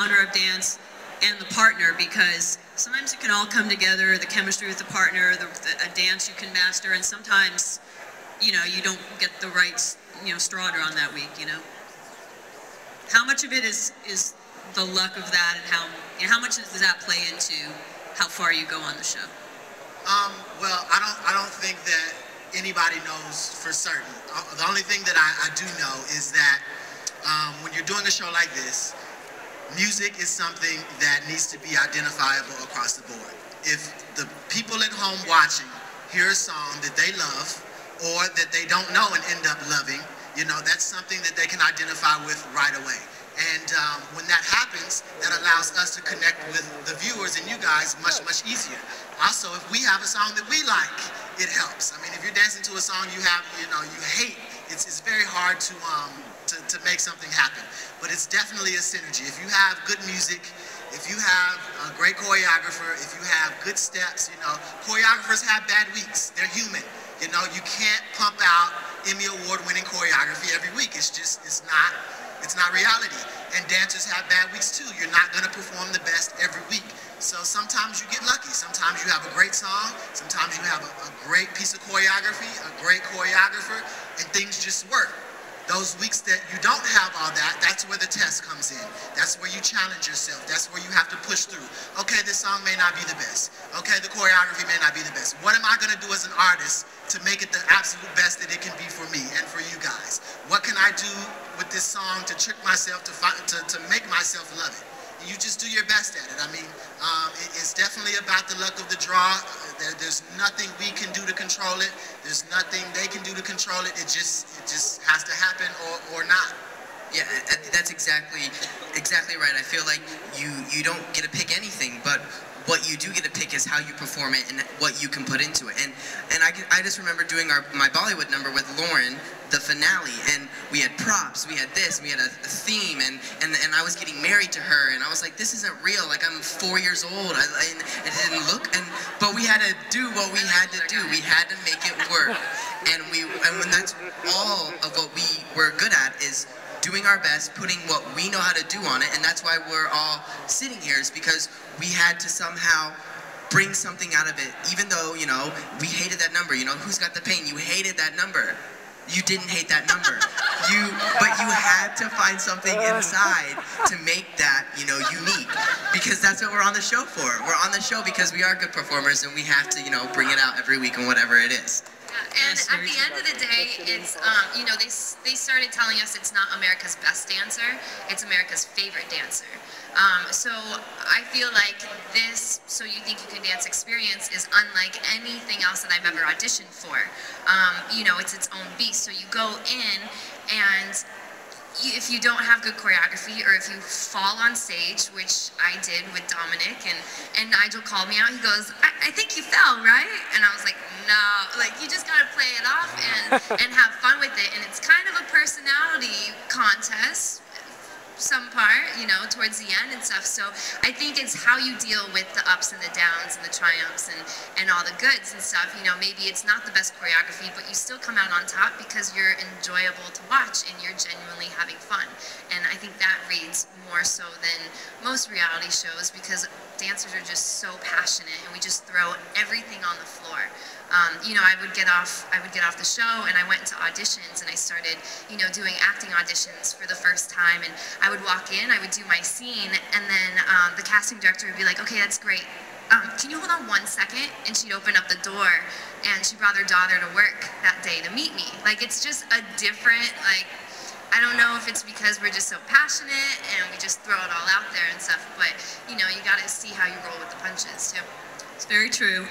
genre of dance and the partner, because sometimes it can all come together, the chemistry with the partner, a dance you can master, and sometimes, you know, you don't get the right, you know, straw drawn that week, you know. How much of it is the luck of that, and how much does that play into how far you go on the show? Well, I don't think that anybody knows for certain. The only thing that I do know is that when you're doing a show like this, music is something that needs to be identifiable across the board. If the people at home watching hear a song that they love or that they don't know and end up loving, you know, that's something that they can identify with right away. And when that happens, that allows us to connect with the viewers and you guys much easier. Also, if we have a song that we like, it helps. I mean, if you're dancing to a song you hate, it's very hard to make something happen. But it's definitely a synergy. If you have good music, if you have a great choreographer, if you have good steps, you know, choreographers have bad weeks. They're human. You know, you can't pump out Emmy Award-winning choreography every week. It's not reality. And dancers have bad weeks too. You're not going to perform the best every week. So sometimes you get lucky. Sometimes you have a great song. Sometimes you have a great piece of choreography, a great choreographer, and things just work. Those weeks that you don't have all that, that's where the test comes in. That's where you challenge yourself. That's where you have to push through. Okay, this song may not be the best. Okay, the choreography may not be the best. What am I going to do as an artist to make it the absolute best that it can be for me and for you guys? What can I do with this song to trick myself, to make myself love it? You just do your best at it. I mean, it's definitely about the luck of the draw. There's nothing we can do to control it. There's nothing they can do to control it. It just has to happen or not. Yeah, that's exactly right. I feel like you don't get to pick anything, but what you do get to pick is how you perform it and what you can put into it. And I just remember doing my Bollywood number with Lauren, the finale, and we had props, we had this, we had a theme, and I was getting married to her, and I was like, this isn't real. Like, I'm 4 years old. It didn't look, but we had to do what we had to do. We had to make it work, and when that's all of what we were good at is doing our best, putting what we know how to do on it, and that's why we're all sitting here, is because we had to somehow bring something out of it, even though, you know, we hated that number. You know, Who's Got the Pain? You hated that number. You didn't hate that number. But you had to find something inside to make that, you know, unique, because that's what we're on the show for. We're on the show because we are good performers, and we have to, you know, bring it out every week and whatever it is. And at the end of the day, it's, you know, they started telling us it's not America's best dancer, it's America's favorite dancer. So I feel like this So You Think You Can Dance experience is unlike anything else that I've ever auditioned for. You know, it's its own beast. So you go in, and if you don't have good choreography, or if you fall on stage, which I did with Dominic, and Nigel called me out, he goes, I think you fell, right? And I was like, no, like, you just gotta play it off and have fun with it. And it's kind of a personality contest, some part, you know, towards the end and stuff. So I think it's how you deal with the ups and the downs and the triumphs and all the goods and stuff. You know, maybe it's not the best choreography, but you still come out on top because you're enjoyable to watch and you're genuinely having fun. And I think that reads more so than most reality shows, because dancers are just so passionate and we just throw everything on the floor. You know, I would get off the show and I went into auditions and I started, you know, doing acting auditions for the first time, and I would walk in, I would do my scene, and then the casting director would be like, okay, that's great. Can you hold on 1 second? And she'd open up the door and she brought her daughter to work that day to meet me. Like, it's just a different, like, I don't know if it's because we're just so passionate and we just throw it all out there and stuff, but, you know, you gotta see how you roll with the punches too. It's very true.